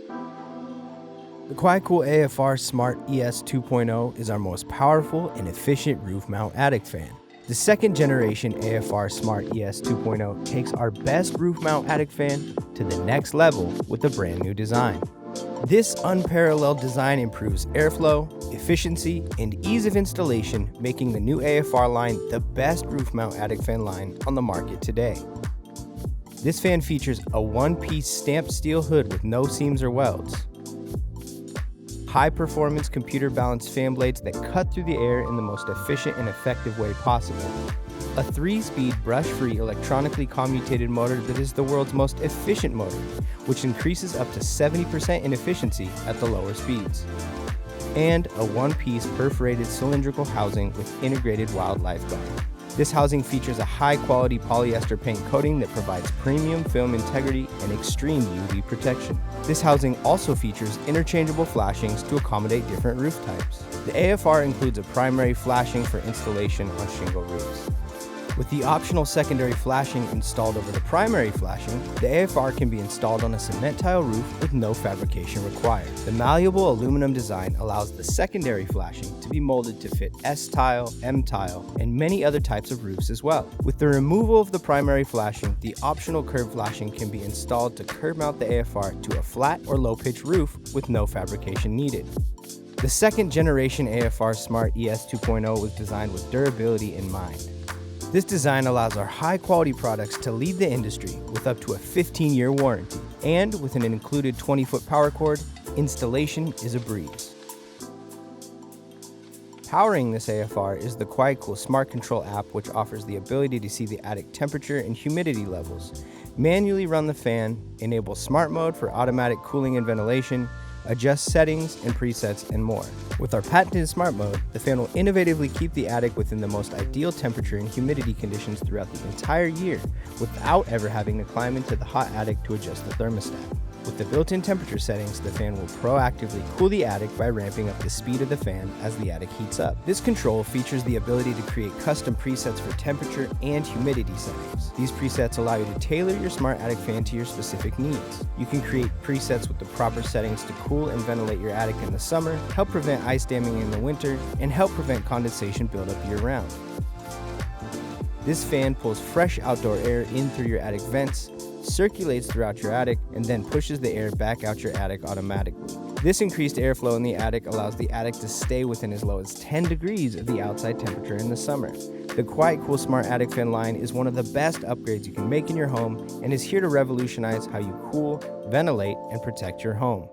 The QuietCool AFR SMT ES-2.0 is our most powerful and efficient roof mount attic fan. The second generation AFR SMT ES-2.0 takes our best roof mount attic fan to the next level with a brand new design. This unparalleled design improves airflow, efficiency, and ease of installation, making the new AFR line the best roof mount attic fan line on the market today. This fan features a one-piece stamped steel hood with no seams or welds, high-performance computer-balanced fan blades that cut through the air in the most efficient and effective way possible, a 3-speed brush-free electronically commutated motor that is the world's most efficient motor, which increases up to 70% in efficiency at the lower speeds, and a one-piece perforated cylindrical housing with integrated wildlife guard. This housing features a high-quality polyester paint coating that provides premium film integrity and extreme UV protection. This housing also features interchangeable flashings to accommodate different roof types. The AFR includes a primary flashing for installation on shingle roofs. With the optional secondary flashing installed over the primary flashing, the AFR can be installed on a cement tile roof with no fabrication required. The malleable aluminum design allows the secondary flashing to be molded to fit S-tile, M-tile, and many other types of roofs as well. With the removal of the primary flashing, the optional curb flashing can be installed to curb mount the AFR to a flat or low-pitch roof with no fabrication needed. The second generation AFR SMT ES-2.0 was designed with durability in mind. This design allows our high-quality products to lead the industry with up to a 15-year warranty. And with an included 20-foot power cord, installation is a breeze. Powering this AFR is the QuietCool Smart Control app, which offers the ability to see the attic temperature and humidity levels, manually run the fan, enable smart mode for automatic cooling and ventilation, adjust settings and presets, and more. With our patented smart mode, the fan will innovatively keep the attic within the most ideal temperature and humidity conditions throughout the entire year without ever having to climb into the hot attic to adjust the thermostat. With the built-in temperature settings, the fan will proactively cool the attic by ramping up the speed of the fan as the attic heats up. This control features the ability to create custom presets for temperature and humidity settings. These presets allow you to tailor your smart attic fan to your specific needs. You can create presets with the proper settings to cool and ventilate your attic in the summer, help prevent ice damming in the winter, and help prevent condensation buildup year-round. This fan pulls fresh outdoor air in through your attic vents, circulates throughout your attic, and then pushes the air back out your attic automatically. This increased airflow in the attic allows the attic to stay within as low as 10 degrees of the outside temperature in the summer. The QuietCool Smart Attic Fan line is one of the best upgrades you can make in your home and is here to revolutionize how you cool, ventilate, and protect your home.